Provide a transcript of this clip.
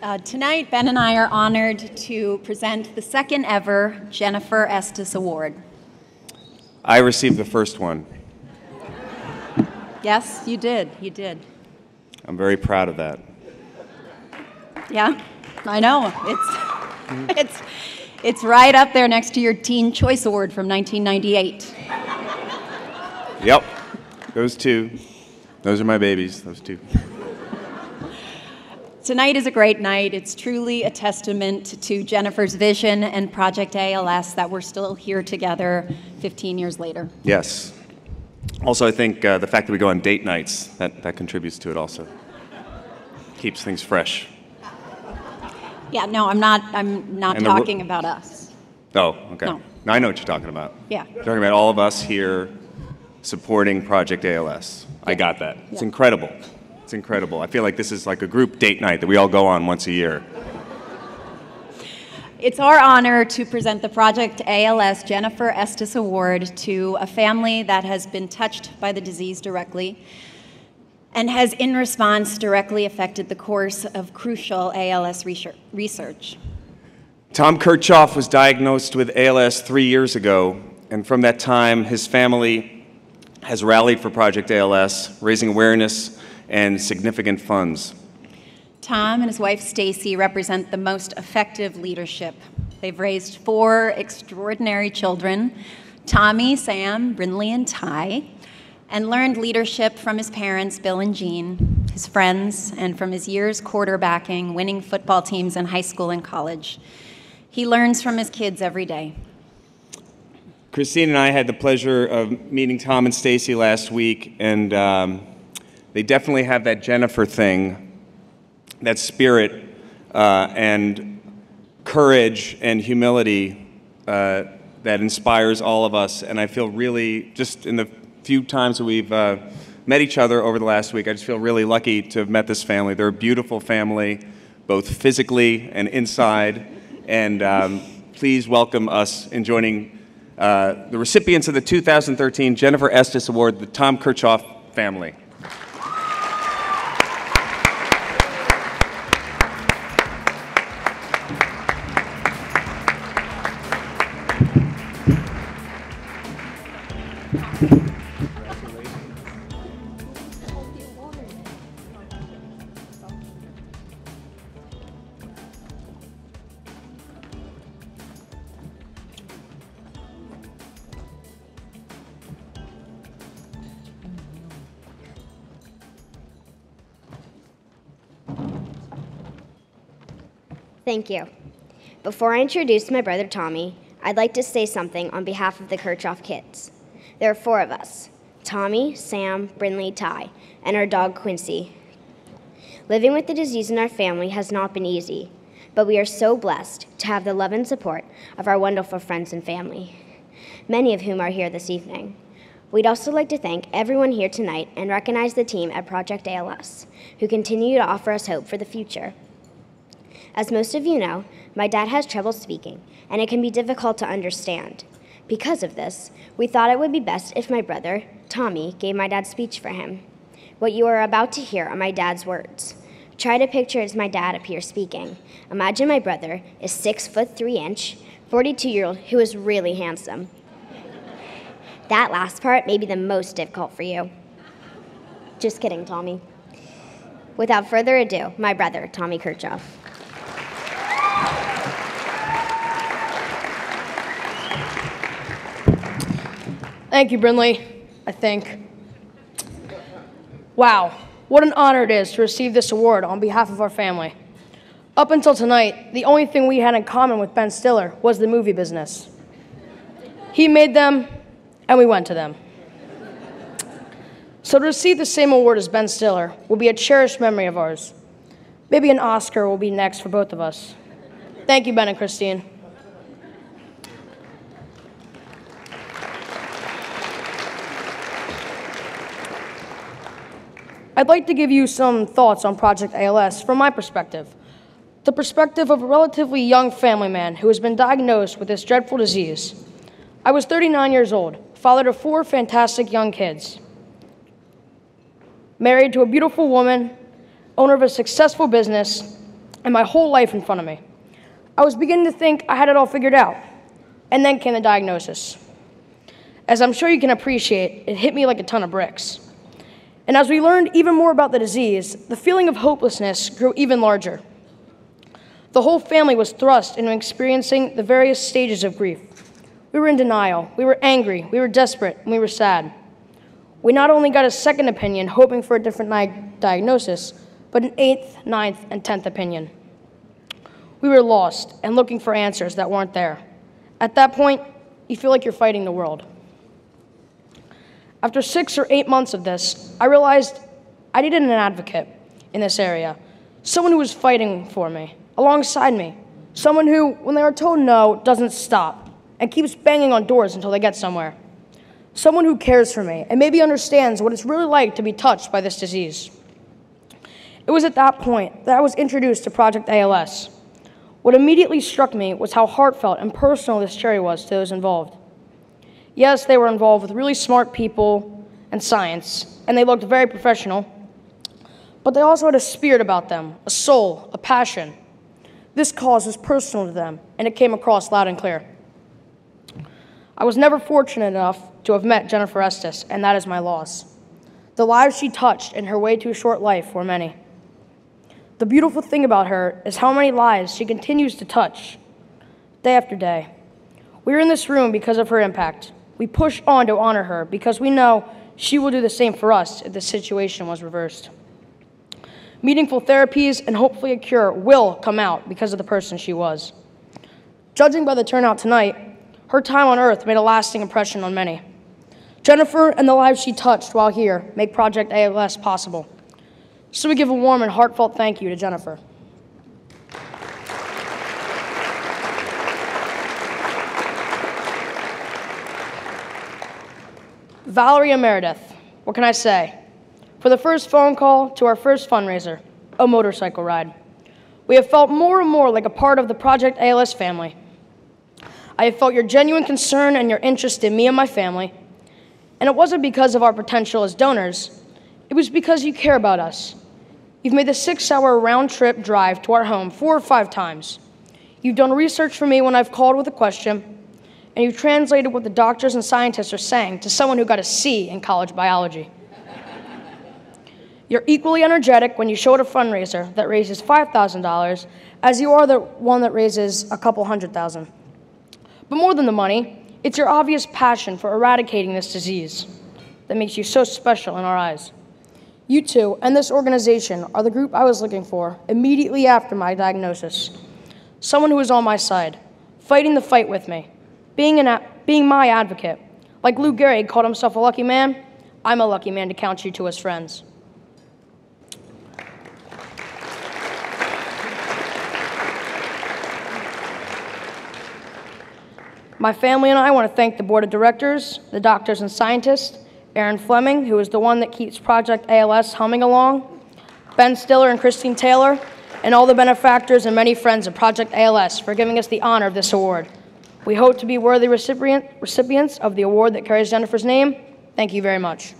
Tonight, Ben and I are honored to present the second ever Jenifer Estess Award. I received the first one. Yes, you did. You did. I'm very proud of that. Yeah, I know. It's right up there next to your Teen Choice Award from 1998. Yep, those two. Those are my babies, those two. Tonight is a great night. It's truly a testament to Jenifer's vision and Project A.L.S. that we're still here together 15 years later. Yes. Also, I think the fact that we go on date nights, that contributes to it also. Keeps things fresh. Yeah, no, I'm not talking about us. Oh, okay. No. Now I know what you're talking about. Yeah. You're talking about all of us here supporting Project A.L.S. Yeah. I got that. It's incredible. It's incredible. I feel like this is like a group date night that we all go on once a year. It's our honor to present the Project A.L.S. Jenifer Estess Award to a family that has been touched by the disease directly and has, in response, directly affected the course of crucial A.L.S. research. Tom Kirchhoff was diagnosed with A.L.S. 3 years ago, and from that time, his family has rallied for Project A.L.S., raising awareness and significant funds. Tom and his wife Stacy represent the most effective leadership. They've raised 4 extraordinary children, Tommy, Sam, Brinley, and Ty, and learned leadership from his parents, Bill and Jean, his friends, and from his years quarterbacking, winning football teams in high school and college. He learns from his kids every day. Christine and I had the pleasure of meeting Tom and Stacy last week, and they definitely have that Jenifer thing, that spirit and courage and humility that inspires all of us. And I feel really, just in the few times that we've met each other over the last week, I just feel really lucky to have met this family. They're a beautiful family, both physically and inside. And please welcome us in joining the recipients of the 2013 Jenifer Estess Award, the Tom Kirchhoff family. Thank you. Before I introduce my brother Tommy, I'd like to say something on behalf of the Kirchhoff kids. There are 4 of us: Tommy, Sam, Brinley, Ty, and our dog Quincy. Living with the disease in our family has not been easy, but we are so blessed to have the love and support of our wonderful friends and family, many of whom are here this evening. We'd also like to thank everyone here tonight and recognize the team at Project A.L.S., who continue to offer us hope for the future. As most of you know, my dad has trouble speaking, and it can be difficult to understand. Because of this, we thought it would be best if my brother, Tommy, gave my dad speech for him. What you are about to hear are my dad's words. Try to picture as my dad up here speaking. Imagine my brother is 6'3", 42-year-old who is really handsome. That last part may be the most difficult for you. Just kidding, Tommy. Without further ado, my brother, Tommy Kirchhoff. Thank you, Brinley, I think. Wow, what an honor it is to receive this award on behalf of our family. Up until tonight, the only thing we had in common with Ben Stiller was the movie business. He made them, and we went to them. So to receive the same award as Ben Stiller will be a cherished memory of ours. Maybe an Oscar will be next for both of us. Thank you, Ben and Christine. I'd like to give you some thoughts on Project A.L.S. from my perspective, the perspective of a relatively young family man who has been diagnosed with this dreadful disease. I was 39 years old, father to 4 fantastic young kids, married to a beautiful woman, owner of a successful business, and my whole life in front of me. I was beginning to think I had it all figured out. And then came the diagnosis. As I'm sure you can appreciate, it hit me like a ton of bricks. And as we learned even more about the disease, the feeling of hopelessness grew even larger. The whole family was thrust into experiencing the various stages of grief. We were in denial, we were angry, we were desperate, and we were sad. We not only got a second opinion, hoping for a different diagnosis, but an 8th, 9th, and 10th opinion. We were lost and looking for answers that weren't there. At that point, you feel like you're fighting the world. After 6 or 8 months of this, I realized I needed an advocate in this area, someone who was fighting for me, alongside me, someone who, when they are told no, doesn't stop and keeps banging on doors until they get somewhere, someone who cares for me and maybe understands what it's really like to be touched by this disease. It was at that point that I was introduced to Project A.L.S. What immediately struck me was how heartfelt and personal this charity was to those involved. Yes, they were involved with really smart people and science, and they looked very professional, but they also had a spirit about them, a soul, a passion. This cause was personal to them, and it came across loud and clear. I was never fortunate enough to have met Jenifer Estess, and that is my loss. The lives she touched in her way too short life were many. The beautiful thing about her is how many lives she continues to touch, day after day. We are in this room because of her impact. We push on to honor her because we know she will do the same for us if the situation was reversed. Meaningful therapies and hopefully a cure will come out because of the person she was. Judging by the turnout tonight, her time on Earth made a lasting impression on many. Jenifer and the lives she touched while here make Project A.L.S. possible. So we give a warm and heartfelt thank you to Jenifer. Valerie and Meredith, what can I say? For the first phone call to our first fundraiser, a motorcycle ride. We have felt more and more like a part of the Project A.L.S. family. I have felt your genuine concern and your interest in me and my family, and it wasn't because of our potential as donors, it was because you care about us. You've made the 6-hour round-trip drive to our home 4 or 5 times. You've done research for me when I've called with a question, and you've translated what the doctors and scientists are saying to someone who got a C in college biology. You're equally energetic when you show at a fundraiser that raises $5,000 as you are the one that raises a couple $100,000. But more than the money, it's your obvious passion for eradicating this disease that makes you so special in our eyes. You two and this organization are the group I was looking for immediately after my diagnosis. Someone who is on my side, fighting the fight with me, being my advocate. Like Lou Gehrig called himself a lucky man, I'm a lucky man to count you two as friends. My family and I want to thank the board of directors, the doctors and scientists, Aaron Fleming, who is the one that keeps Project A.L.S. humming along, Ben Stiller and Christine Taylor, and all the benefactors and many friends of Project A.L.S. for giving us the honor of this award. We hope to be worthy recipients of the award that carries Jenifer's name. Thank you very much.